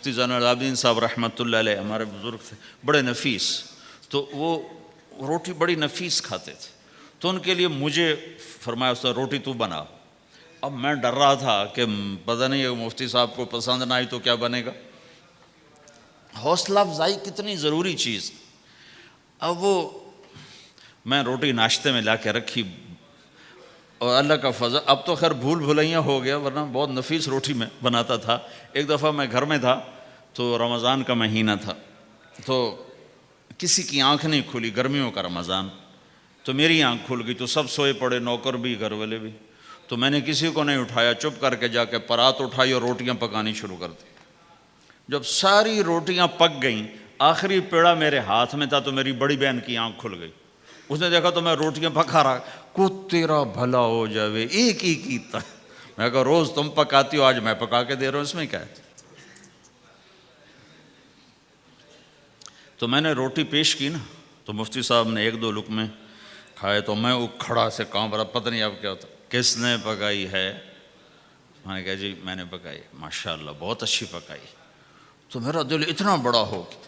مفتی زین العابدین صاحب رحمۃ اللہ علیہ ہمارے بزرگ تھے، بڑے نفیس، تو وہ روٹی بڑی نفیس کھاتے تھے، تو ان کے لیے مجھے فرمایا استاد روٹی تو بنا۔ اب میں ڈر رہا تھا کہ پتہ نہیں مفتی صاحب کو پسند نہ آئی تو کیا بنے گا۔ حوصلہ افزائی کتنی ضروری چیز۔ اب وہ میں روٹی ناشتے میں لا کے رکھی، اور اللہ کا فضل، اب تو خیر بھول بھلائیاں ہو گیا، ورنہ بہت نفیس روٹی میں بناتا تھا۔ ایک دفعہ میں گھر میں تھا تو رمضان کا مہینہ تھا، تو کسی کی آنکھ نہیں کھلی، گرمیوں کا رمضان، تو میری آنکھ کھل گئی، تو سب سوئے پڑے، نوکر بھی گھر والے بھی، تو میں نے کسی کو نہیں اٹھایا، چپ کر کے جا کے پرات اٹھائی اور روٹیاں پکانی شروع کر دی۔ جب ساری روٹیاں پک گئیں، آخری پیڑا میرے ہاتھ میں تھا، تو میری بڑی بہن کی آنکھ کھل گئی۔ اس نے دیکھا تو میں روٹیاں پکا رہا، کو تیرا بھلا ہو جاوے، ایک ہی کیتا۔ میں کہا روز تم پکاتی ہو، آج میں پکا کے دے رہا ہوں، اس میں کیا ہے؟ تو میں نے روٹی پیش کی نا، تو مفتی صاحب نے ایک دو لقمے کھائے، تو میں کھڑا سے کانپ رہا، پتہ نہیں اب کیا ہوتا، کس نے پکائی ہے؟ میں نے کہا جی میں نے پکائی۔ ماشاءاللہ بہت اچھی پکائی۔ تو میرا دل اتنا بڑا ہو گیا۔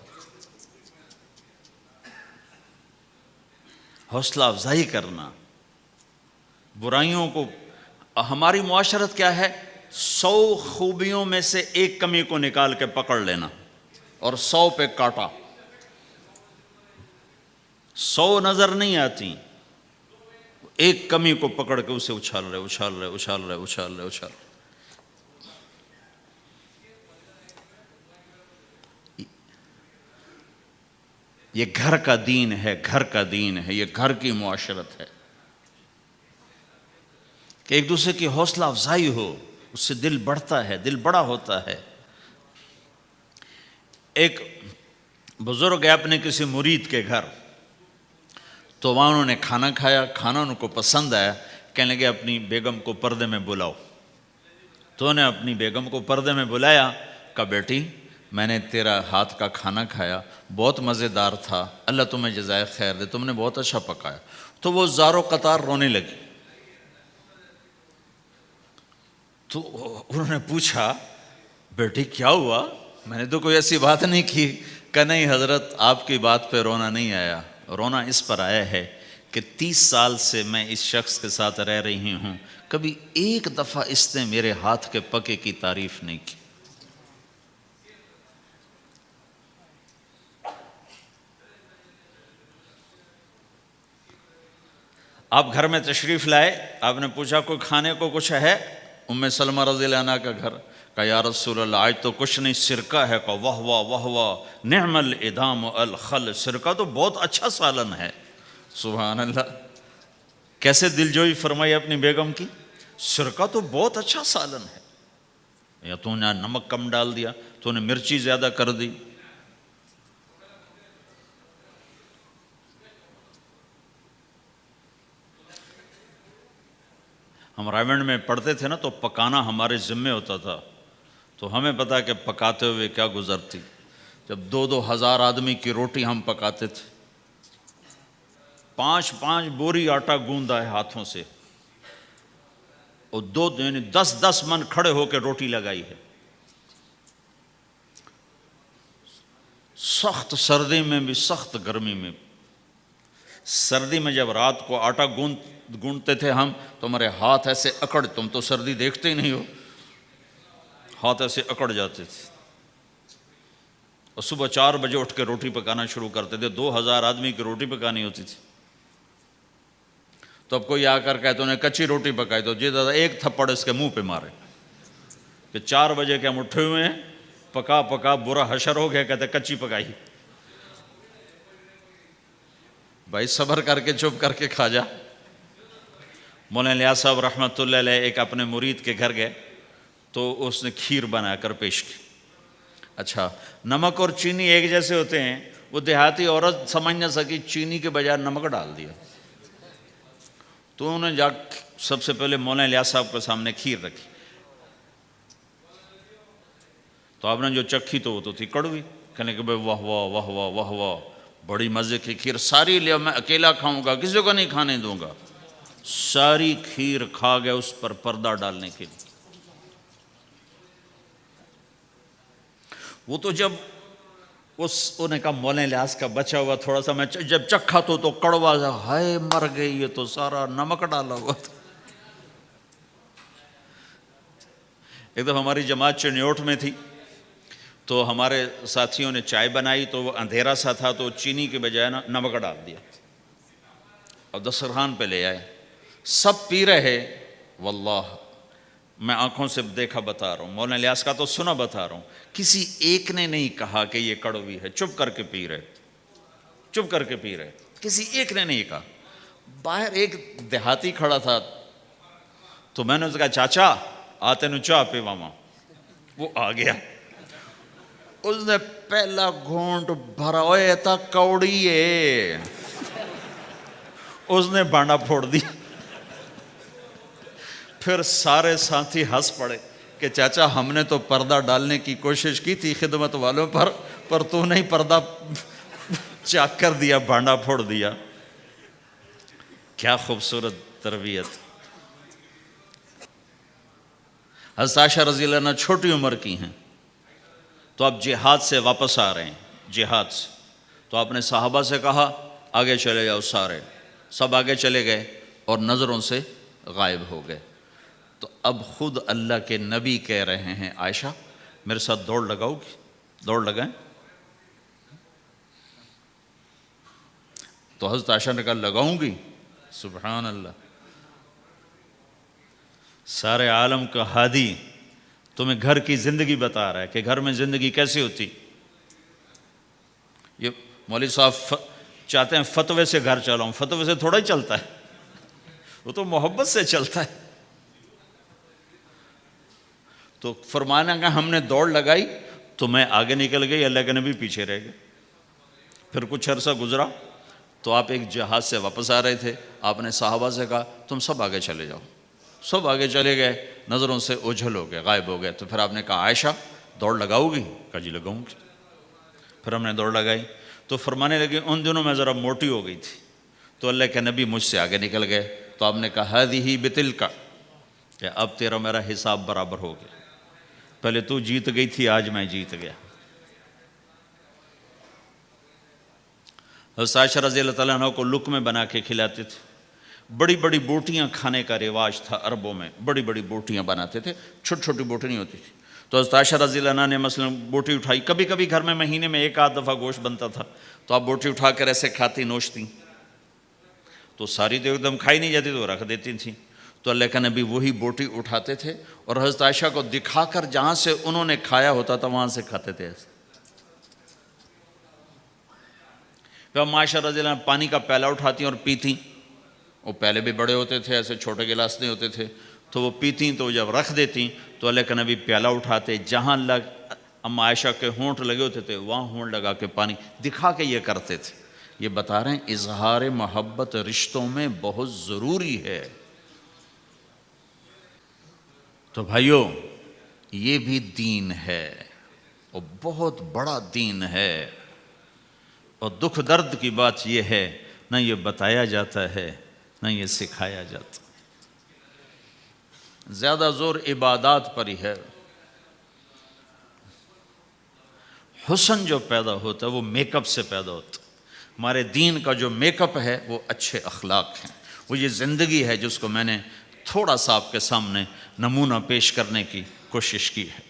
حوصلہ افزائی کرنا، برائیوں کو، ہماری معاشرت کیا ہے، 100 خوبیوں میں سے ایک کمی کو نکال کے پکڑ لینا اور 100 پہ کاٹا۔ 100 نظر نہیں آتی، ایک کمی کو پکڑ کے اسے اچھال رہے اچھال رہے اچھال رہے اچھال رہے اچھال رہے۔ یہ گھر کا دین ہے، گھر کا دین ہے، یہ گھر کی معاشرت ہے کہ ایک دوسرے کی حوصلہ افزائی ہو، اس سے دل بڑھتا ہے، دل بڑا ہوتا ہے۔ ایک بزرگ ہے اپنے کسی مرید کے گھر، تو وہاں انہوں نے کھانا کھایا، کھانا ان کو پسند آیا، کہنے لگے اپنی بیگم کو پردے میں بلاؤ۔ تو انہیں اپنی بیگم کو پردے میں بلایا، کہا بیٹی میں نے تیرا ہاتھ کا کھانا کھایا، بہت مزیدار تھا، اللہ تمہیں جزائے خیر دے، تم نے بہت اچھا پکایا۔ تو وہ زارو قطار رونے لگی۔ تو انہوں نے پوچھا بیٹی کیا ہوا؟ میں نے تو کوئی ایسی بات نہیں کی۔ کہ نہیں حضرت آپ کی بات پہ رونا نہیں آیا، رونا اس پر آیا ہے کہ 30 سال سے میں اس شخص کے ساتھ رہ رہی ہوں، کبھی ایک دفعہ اس نے میرے ہاتھ کے پکے کی تعریف نہیں کی۔ آپ گھر میں تشریف لائے، آپ نے پوچھا کوئی کھانے کو کچھ ہے؟ ام سلمہ رضی اللہ عنہ کا گھر، کہا یا رسول اللہ آج تو کچھ نہیں، سرکہ ہے۔ کہا واہ واہ واہ واہ، نعم الادام الخل، سرکہ تو بہت اچھا سالن ہے۔ سبحان اللہ، کیسے دلجوئی فرمائی اپنی بیگم کی، سرکہ تو بہت اچھا سالن ہے، یا تو نے نمک کم ڈال دیا، تو نے مرچی زیادہ کر دی۔ ہم رائمنڈ میں پڑھتے تھے نا، تو پکانا ہمارے ذمے ہوتا تھا، تو ہمیں پتا کہ پکاتے ہوئے کیا گزرتی۔ جب 2-2 ہزار آدمی کی روٹی ہم پکاتے تھے، 5-5 بوری آٹا گوندا ہے ہاتھوں سے، اور 10 من کھڑے ہو کے روٹی لگائی ہے، سخت سردی میں بھی سخت گرمی میں بھی۔ سردی میں جب رات کو آٹا گونتے تھے ہم، تو ہمارے ہاتھ ایسے اکڑ، تم تو سردی دیکھتے ہی نہیں ہو، ہاتھ ایسے اکڑ جاتے تھے، اور صبح 4 بجے اٹھ کے روٹی پکانا شروع کرتے تھے، 2000 آدمی کی روٹی پکانی ہوتی تھی۔ تو اب کوئی آ کر کہتے انہیں کچی روٹی پکائی، تو جی دادا ایک تھپڑ اس کے منہ پہ مارے کہ 4 بجے کے ہم اٹھے ہوئے ہیں، پکا پکا برا حشر ہو گیا، کہتے کچی پکائی۔ بھائی صبر کر کے چپ کر کے کھا جا۔ مولانا الیاس صاحب رحمۃ اللہ علیہ ایک اپنے مرید کے گھر گئے، تو اس نے کھیر بنا کر پیش کی۔ اچھا نمک اور چینی ایک جیسے ہوتے ہیں، وہ دیہاتی عورت سمجھ نہ سکی، چینی کے بجائے نمک ڈال دیا، تو انہوں نے سب سے پہلے مولانا الیاس صاحب کے سامنے کھیر رکھی، تو آپ نے جو چکھی تو وہ تو تھی کڑوی، کہنے کہ بھائی واہ واہ واہ واہ واہ واہ، بڑی مزے کی کھیر، ساری لیا، میں اکیلا کھاؤں گا، کسی کو نہیں کھانے دوں گا۔ ساری کھیر کھا گیا اس پر پردہ ڈالنے کے لیے۔ وہ تو جب انہیں کہا مولے لیاس کا بچا ہوا تھوڑا سا میں جب چکھا تو کڑوا سا، ہائے مر گئی، یہ تو سارا نمک ڈالا ہوا تھا۔ ایک دفعہ ہماری جماعت چنیوٹ میں تھی، تو ہمارے ساتھیوں نے چائے بنائی تو وہ اندھیرا سا تھا، تو چینی کے بجائے نمک ڈال دیا اور دسترخوان پہ لے آئے، سب پی رہے۔ واللہ میں آنکھوں سے دیکھا بتا رہا ہوں، مولانا الیاس کا تو سنا بتا رہا ہوں، کسی ایک نے نہیں کہا کہ یہ کڑوی ہے، چپ کر کے پی رہے، چپ کر کے پی رہے، کسی ایک نے نہیں کہا۔ باہر ایک دیہاتی کھڑا تھا، تو میں نے اس کہا چاچا آتے نو چاہ پہ ماما، وہ آ گیا، اس نے پہلا گھونٹ بھرا، اوے تا کوڑی ہے، اس نے بانڈا پھوڑ دیا۔ پھر سارے ساتھی ہنس پڑے کہ چاچا ہم نے تو پردہ ڈالنے کی کوشش کی تھی خدمت والوں پر تو نہیں پردہ چاک کر دیا، بانڈا پھوڑ دیا۔ کیا خوبصورت تربیت۔ حضرت عائشہ رضی اللہ عنہ چھوٹی عمر کی ہیں، تو آپ جہاد سے واپس آ رہے ہیں، جہاد سے، تو آپ نے صحابہ سے کہا آگے چلے جاؤ، سارے سب آگے چلے گئے اور نظروں سے غائب ہو گئے۔ تو اب خود اللہ کے نبی کہہ رہے ہیں عائشہ میرے ساتھ دوڑ لگاؤ گی؟ دوڑ لگائیں؟ تو حضرت عائشہ نے کہا لگاؤں گی۔ سبحان اللہ، سارے عالم کا ہادی تمہیں گھر کی زندگی بتا رہا ہے کہ گھر میں زندگی کیسی ہوتی۔ یہ مولوی صاحب چاہتے ہیں فتوے سے گھر چلاؤں، فتوے سے تھوڑا ہی چلتا ہے، وہ تو محبت سے چلتا ہے۔ تو فرمانا کہ ہم نے دوڑ لگائی تو میں آگے نکل گئی، اللہ کے نبی پیچھے رہ گئے۔ پھر کچھ عرصہ گزرا تو آپ ایک جہاز سے واپس آ رہے تھے، آپ نے صحابہ سے کہا تم سب آگے چلے جاؤ، سب آگے چلے گئے، نظروں سے اوجھل ہو گئے، غائب ہو گئے۔ تو پھر آپ نے کہا عائشہ دوڑ لگاؤ گی؟ کہا جی لگاؤں گی۔ پھر ہم نے دوڑ لگائی تو فرمانے لگے ان دنوں میں ذرا موٹی ہو گئی تھی، تو اللہ کے نبی مجھ سے آگے نکل گئے، تو آپ نے کہا ہذہ بتلک، کہ اب تیرا میرا حساب برابر ہو گیا، پہلے تو جیت گئی تھی، آج میں جیت گیا۔ حضرت عائشہ رضی اللہ تعالیٰ عنہ کو لقمے بنا کے کھلاتے تھے، بڑی بڑی بوٹیاں کھانے کا رواج تھا عربوں میں، بڑی بڑی بوٹیاں بناتے تھے، چھوٹی چھوٹی بوٹی نہیں ہوتی تھی۔ تو حضرت عائشہ رضی اللہ عنہ نے مثلا بوٹی اٹھائی، کبھی کبھی گھر میں مہینے میں ایک آدھ دفعہ گوشت بنتا تھا، تو آپ بوٹی اٹھا کر ایسے کھاتی نوچتی، تو ساری تو ایک دم کھائی نہیں جاتی تو رکھ دیتی تھیں۔ تو اللہ کا نبی وہی بوٹی اٹھاتے تھے اور حضرت عائشہ کو دکھا کر جہاں سے انہوں نے کھایا ہوتا تھا وہاں سے کھاتے تھے ایسے۔ پھر عائشہ رضی اللہ عنہ پانی کا پیالہ اٹھاتی اور پیتی، وہ پہلے بھی بڑے ہوتے تھے، ایسے چھوٹے گلاس نہیں ہوتے تھے، تو وہ پیتی تو جب رکھ دیتی تو اللہ کا نبی پیالہ اٹھاتے، جہاں اما عائشہ کے ہونٹ لگے ہوتے تھے وہاں ہونٹ لگا کے پانی دکھا کے یہ کرتے تھے۔ یہ بتا رہے ہیں اظہار محبت رشتوں میں بہت ضروری ہے۔ تو بھائیو یہ بھی دین ہے اور بہت بڑا دین ہے، اور دکھ درد کی بات یہ ہے نہ یہ بتایا جاتا ہے نہ یہ سکھایا جاتا، زیادہ زور عبادات پر ہی ہے۔ حسن جو پیدا ہوتا ہے وہ میک اپ سے پیدا ہوتا ہے۔ ہمارے دین کا جو میک اپ ہے وہ اچھے اخلاق ہیں، وہ یہ زندگی ہے جس کو میں نے تھوڑا سا آپ کے سامنے نمونہ پیش کرنے کی کوشش کی ہے،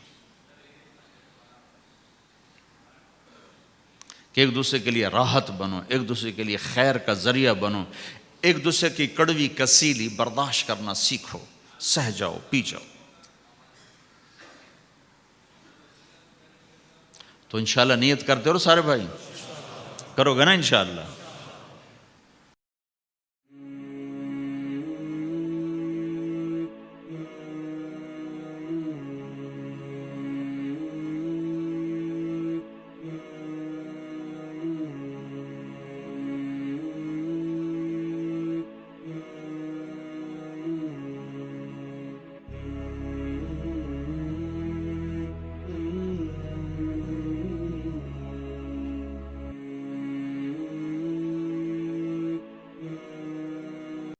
کہ ایک دوسرے کے لیے راحت بنو، ایک دوسرے کے لیے خیر کا ذریعہ بنو، ایک دوسرے کی کڑوی کسیلی برداشت کرنا سیکھو، سہ جاؤ، پی جاؤ۔ تو انشاءاللہ نیت کرتے ہو سارے بھائی، کرو گے نا انشاءاللہ؟